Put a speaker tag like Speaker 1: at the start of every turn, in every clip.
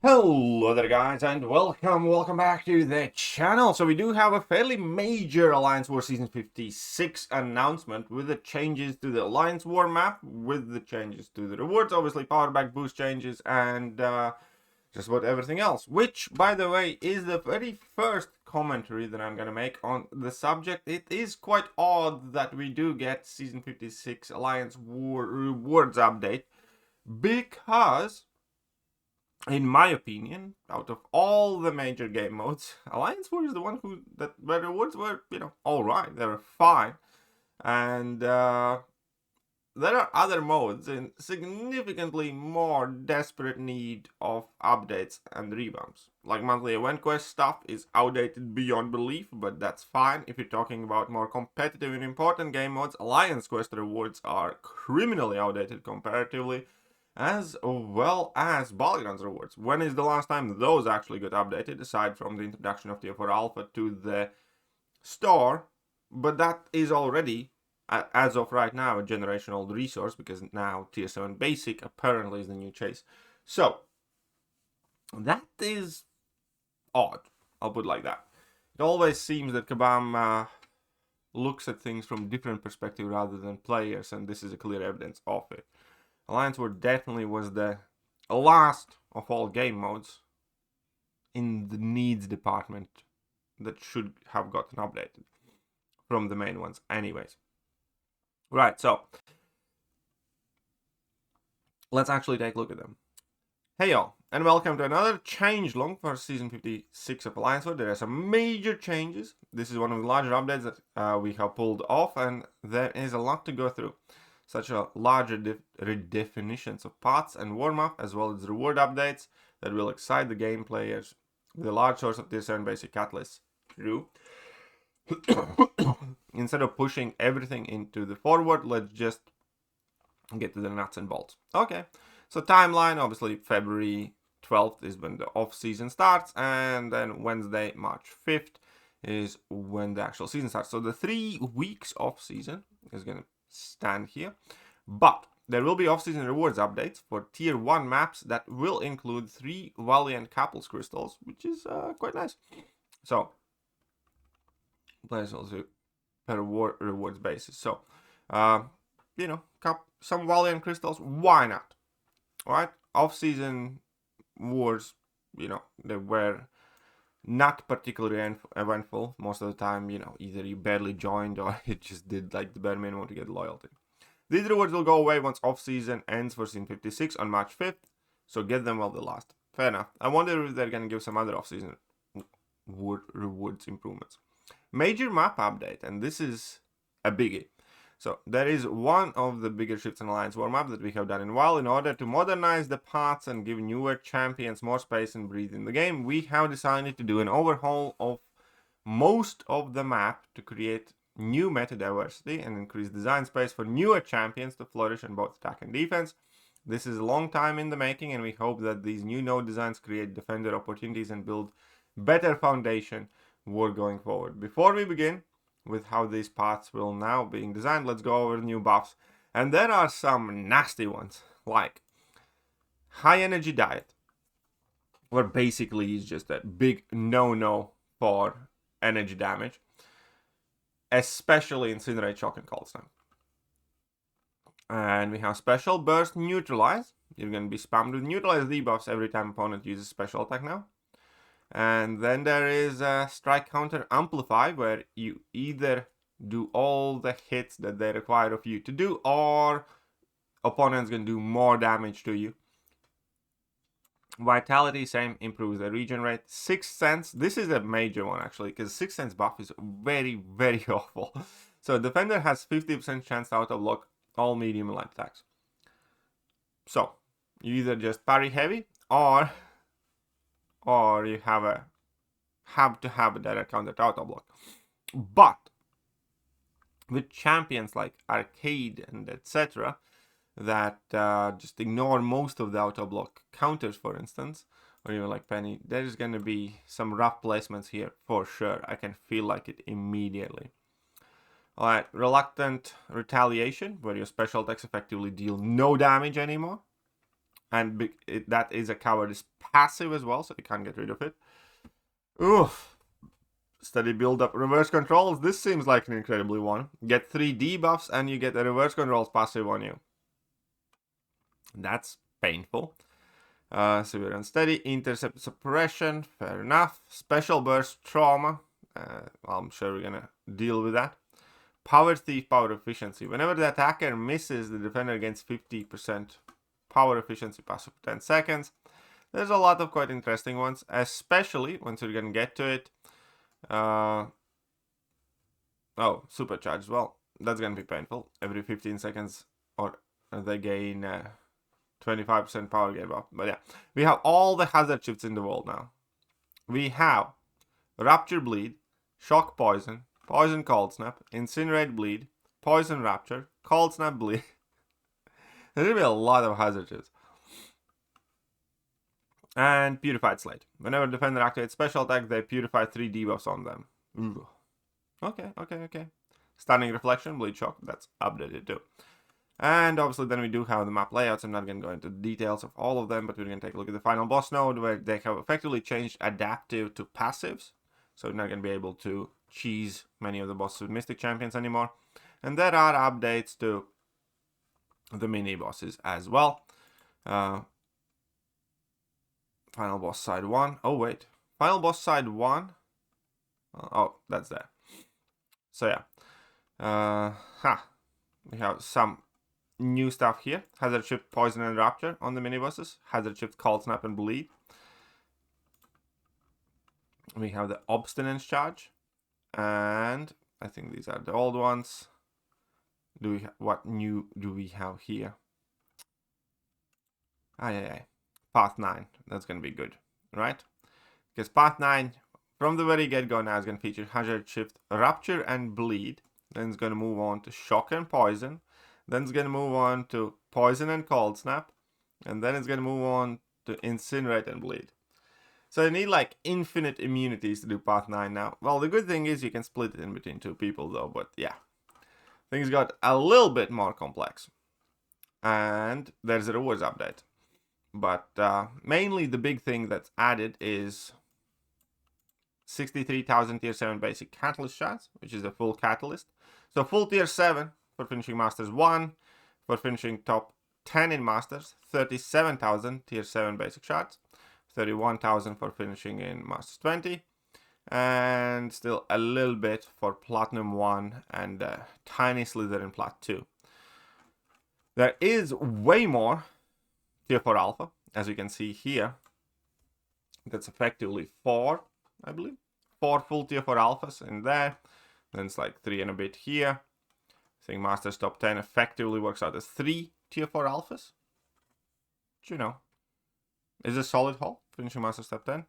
Speaker 1: Hello there guys and welcome back to the channel. So we do have a fairly major Alliance War Season 56 announcement with the changes to the Alliance War map, with the changes to the rewards, obviously power back boost changes, and just about everything else. Which, by the way, is the very first commentary that I'm gonna make on the subject. It is quite odd that we do get Season 56 Alliance War rewards update, because in my opinion, out of all the major game modes, Alliance War is the one where the rewards were, all right. They were fine, and there are other modes in significantly more desperate need of updates and revamps. Like monthly event quest stuff is outdated beyond belief, but that's fine. If you're talking about more competitive and important game modes, Alliance quest rewards are criminally outdated comparatively, as well as Battlegrounds rewards. When is the last time those actually got updated, aside from the introduction of Tier 4 Alpha to the store? But that is already, as of right now, a generation old resource, because now Tier 7 Basic apparently is the new chase. So, that is odd, I'll put it like that. It always seems that Kabam looks at things from a different perspective rather than players, and this is a clear evidence of it. Alliance War definitely was the last of all game modes in the needs department that should have gotten updated from the main ones anyways. Right, so let's actually take a look at them. Hey y'all, and welcome to another changelog for Season 56 of Alliance War. There are some major changes. This is one of the larger updates that we have pulled off, and there is a lot to go through. Such a larger redefinitions of paths and warm-up, as well as reward updates that will excite the game players with a large source of Tier 7 basic catalysts through. Instead of pushing everything into the forward, let's just get to the nuts and bolts. Okay, so timeline, obviously February 12th is when the off-season starts, and then Wednesday, March 5th is when the actual season starts. So the 3 weeks off-season is going to stand here, but there will be off-season rewards updates for tier 1 maps that will include 3 Valiant Couples crystals, which is quite nice. So players will do per rewards basis. So some Valiant crystals, why not? All right, off-season wars, they were not particularly eventful most of the time. Either you barely joined or it just did like the bare minimum to get loyalty. These rewards will go away once off-season ends for Season 56 on March 5th, so get them while they last. Fair enough. I wonder if they're going to give some other off-season rewards improvements. Major map update, and this is a biggie. So there is one of the bigger shifts in Alliance War map that we have done in a while. In order to modernize the paths and give newer champions more space and breathe in the game, we have decided to do an overhaul of most of the map to create new meta diversity and increase design space for newer champions to flourish in both attack and defense. This is a long time in the making, and we hope that these new node designs create defender opportunities and build better foundation war going forward. Before we begin with how these paths will now being designed, let's go over new buffs. And there are some nasty ones, like high energy diet, where basically is just a big no-no for energy damage, especially Incinerate, Shock, and Cold Snap. And we have Special Burst Neutralize. You're going to be spammed with Neutralize debuffs every time opponent uses special attack now. And then there is Strike Counter Amplify, where you either do all the hits that they require of you to do, or opponent's going to do more damage to you. Vitality, same, improves the regen rate. Sixth Sense, this is a major one actually, because Sixth Sense buff is very, very awful. So Defender has 50% chance to auto-block all medium and light attacks. So you either just parry heavy, or you have to have a direct counter to auto-block. But with champions like Arcade and etc., that just ignore most of the auto-block counters, for instance, or even like Penny, there's going to be some rough placements here for sure. I can feel like it immediately. Alright, Reluctant Retaliation, where your special attacks effectively deal no damage anymore. And that is a cowardice passive as well, so you can't get rid of it. Oof. Steady build up reverse controls. This seems like an incredibly one. Get 3 debuffs and you get a reverse controls passive on you. That's painful. Severe unsteady, intercept suppression, fair enough. Special burst trauma. I'm sure we're gonna deal with that. Power thief, power efficiency. Whenever the attacker misses, the defender gains 50% power efficiency passive for 10 seconds. There's a lot of quite interesting ones, especially once you're gonna get to it. Oh, supercharge as well. That's gonna be painful. Every 15 seconds, or they gain 25% power gain buff. But yeah, we have all the hazard shifts in the world now. We have Rapture Bleed, Shock Poison, Poison Cold Snap, Incinerate Bleed, Poison Rapture, Cold Snap Bleed. There's gonna be a lot of hazard shifts. And Purified Slate. Whenever defender activates special attack, they purify 3 debuffs on them. Ooh. Okay. Stunning Reflection, Bleed Shock, that's updated too. And obviously then we do have the map layouts. I'm not going to go into the details of all of them, but we're going to take a look at the final boss node, where they have effectively changed adaptive to passives. So we're not going to be able to cheese many of the bosses with Mystic Champions anymore. And there are updates to the mini bosses as well. Final boss side 1. Oh wait, final boss side 1. Oh, that's there. So yeah, we have some new stuff here. Hazard shift, poison, and rapture on the mini bosses. Hazard shift, cold snap, and bleed. We have the obstinance charge, and I think these are the old ones. What new do we have here? Path 9. That's gonna be good, right? Because Path 9 from the very get-go now is gonna feature hazard shift, rapture, and bleed. Then it's gonna move on to shock and poison. Then it's going to move on to poison and cold snap. And then it's going to move on to incinerate and bleed. So you need like infinite immunities to do Path 9 now. Well, the good thing is you can split it in between 2 people though. But yeah, things got a little bit more complex. And there's a rewards update. But mainly the big thing that's added is 63,000 tier 7 basic catalyst shots, which is a full catalyst. So full tier 7. For finishing Masters 1, for finishing top 10 in Masters, 37,000 tier 7 basic shots, 31,000 for finishing in Masters 20, and still a little bit for Platinum 1 and tiny slither in Plat 2. There is way more tier 4 alpha, as you can see here. That's effectively 4, I believe. 4 full tier 4 alphas in there. Then it's like 3 and a bit here. I think Masters top 10 effectively works out as 3 tier 4 alphas. Which, you know, is a solid haul, finishing Masters top 10.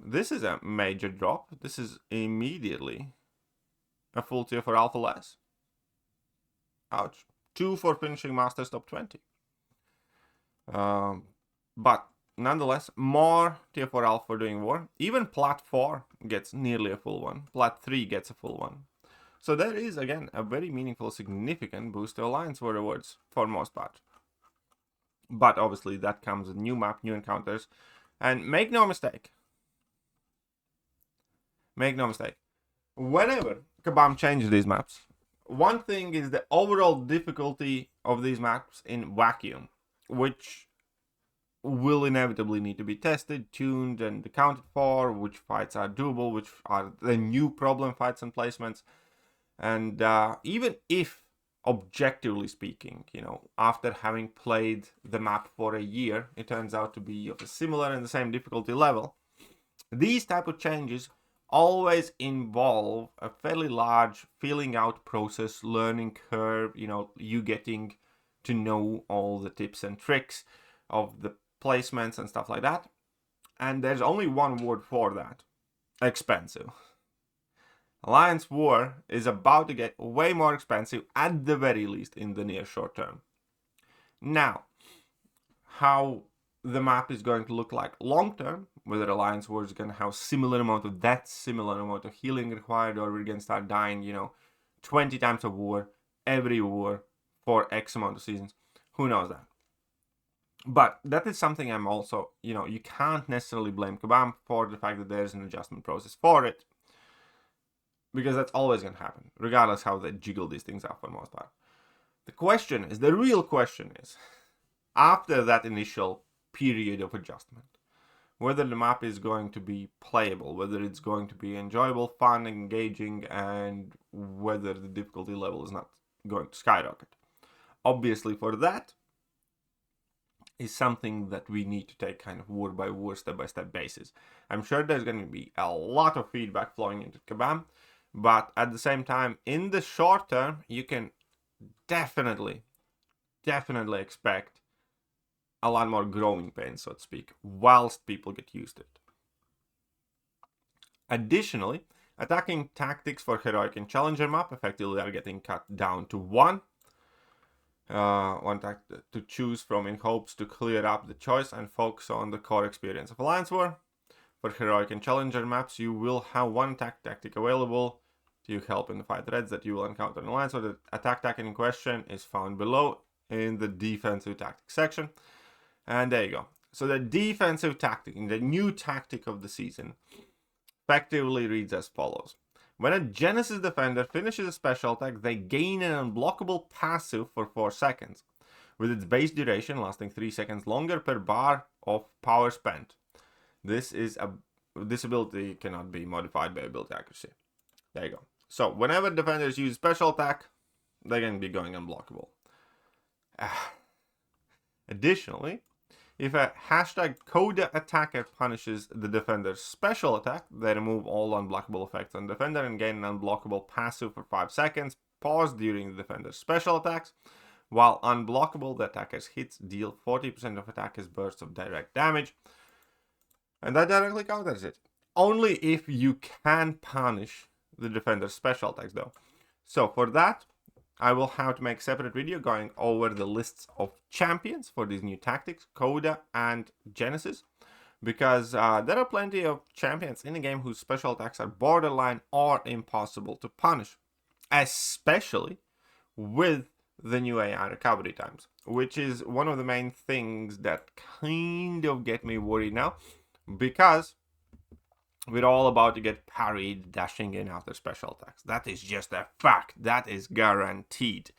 Speaker 1: This is a major drop. This is immediately a full tier 4 alpha less. Ouch. 2 for finishing Masters top 20. But nonetheless, more tier 4 alpha for doing war. Even Plat 4 gets nearly a full one. Plat 3 gets a full one. So there is, again, a very meaningful, significant boost to Alliance War rewards for most part. But obviously that comes with new map, new encounters. And make no mistake. Whenever Kabam changes these maps, one thing is the overall difficulty of these maps in vacuum, which will inevitably need to be tested, tuned, and accounted for, which fights are doable, which are the new problem fights and placements. And even if, objectively speaking, you know, after having played the map for a year, it turns out to be of a similar and the same difficulty level, these type of changes always involve a fairly large feeling out process, learning curve, you know, you getting to know all the tips and tricks of the placements and stuff like that. And there's only one word for that: expensive. Alliance War is about to get way more expensive, at the very least in the near short term. Now, how the map is going to look like long term, whether Alliance War is going to have similar amount of deaths, similar amount of healing required, or we're going to start dying, you know, 20 times a war, every war, for X amount of seasons, who knows that. But that is something I'm also, you can't necessarily blame Kabam for the fact that there's an adjustment process for it. Because that's always going to happen, regardless how they jiggle these things up for the most part. The real question is, after that initial period of adjustment, whether the map is going to be playable, whether it's going to be enjoyable, fun, engaging, and whether the difficulty level is not going to skyrocket. Obviously, for that is something that we need to take kind of word by word, step by step basis. I'm sure there's going to be a lot of feedback flowing into Kabam, but at the same time, in the short term, you can definitely expect a lot more growing pains, so to speak, whilst people get used to it. Additionally, attacking tactics for heroic and challenger map effectively are getting cut down to one tactic to choose from in hopes to clear up the choice and focus on the core experience of Alliance War. For heroic and challenger maps, you will have one attack tactic available to help in the fight threats that you will encounter in Alliance War. The attack tactic in question is found below in the defensive tactics section. And there you go. So the defensive tactic, the new tactic of the season, effectively reads as follows. When a Genesis defender finishes a special attack, they gain an unblockable passive for 4 seconds, with its base duration lasting 3 seconds longer per bar of power spent. This ability cannot be modified by ability accuracy. There you go. So whenever defenders use special attack, they're going to be going unblockable. Additionally, if a #Coda attacker punishes the defender's special attack, they remove all unblockable effects on the defender and gain an unblockable passive for 5 seconds. Pause during the defender's special attacks. While unblockable, the attacker's hits deal 40% of attacker's bursts of direct damage. And that directly counters it. Only if you can punish the defender's special attacks, though. So for that, I will have to make a separate video going over the lists of champions for these new tactics, Coda and Genesis, because there are plenty of champions in the game whose special attacks are borderline or impossible to punish, especially with the new AI recovery times, which is one of the main things that kind of get me worried now, because we're all about to get parried dashing in after special attacks. That is just a fact. That is guaranteed.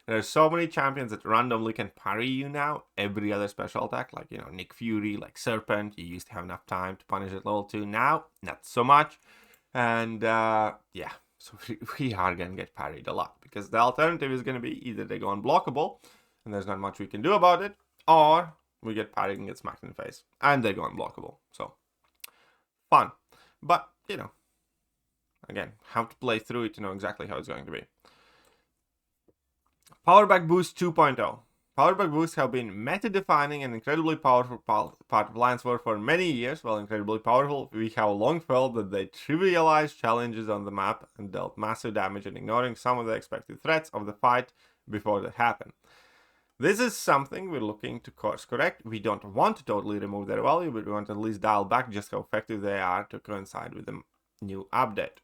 Speaker 1: There's so many champions that randomly can parry you now. Every other special attack, like, Nick Fury, like Serpent, you used to have enough time to punish at level 2. Now, not so much. And, yeah, so we are going to get parried a lot. Because the alternative is going to be either they go unblockable, and there's not much we can do about it, or we get parried and get smacked in the face, and they go unblockable. So, fun. But, again, have to play through it to know exactly how it's going to be. Powerback Boost 2.0. Powerback Boosts have been meta-defining and incredibly powerful part of Alliance War for many years. While incredibly powerful, we have long felt that they trivialized challenges on the map and dealt massive damage and ignoring some of the expected threats of the fight before that happened. This is something we're looking to course correct. We don't want to totally remove their value, but we want to at least dial back just how effective they are to coincide with the new update.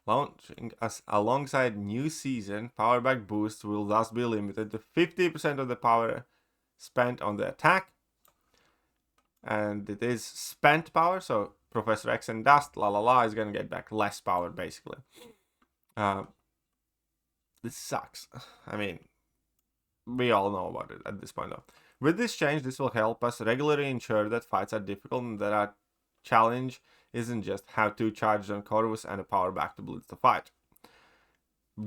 Speaker 1: Launching us alongside new season, powerback boosts will thus be limited to 50% of the power spent on the attack. And it is spent power, so Professor X and Dust, is going to get back less power, basically. This sucks. I mean, we all know about it at this point, though. With this change, this will help us regularly ensure that fights are difficult and that our challenge isn't just have 2 charges on Corvus and a power back to blitz the fight.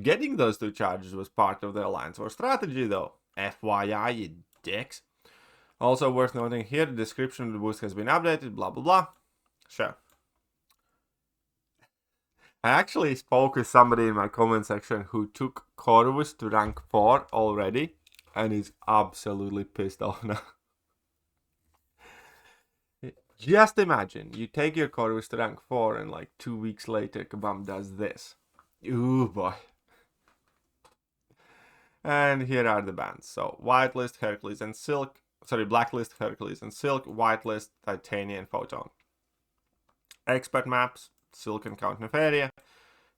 Speaker 1: Getting those 2 charges was part of the Alliance War strategy, though. FYI, you dicks. Also worth noting here, the description of the boost has been updated, blah blah blah. Sure. I actually spoke with somebody in my comment section who took Corvus to rank 4 already, and is absolutely pissed off now. Just imagine, you take your Corvus to rank 4 and like 2 weeks later, Kabam does this. Ooh boy. And here are the bands. So, Whitelist, Hercules and Silk. Sorry, Blacklist, Hercules and Silk. Whitelist, Titania and Photon. Expert maps, Silk and Count Nefaria.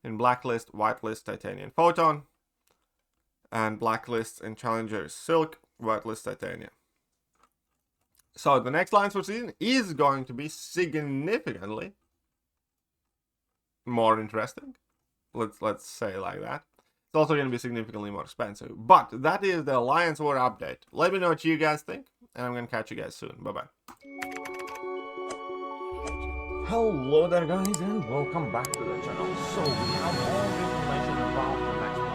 Speaker 1: In Blacklist, Whitelist, Titania and Photon. And Blacklists and Challengers, Silk, Whitelist, Titania. So the next Alliance War season is going to be significantly more interesting. Let's say it like that. It's also going to be significantly more expensive. But that is the Alliance War update. Let me know what you guys think, and I'm going to catch you guys soon. Bye-bye. Hello there, guys, and welcome back to the channel. So we have all the information about the next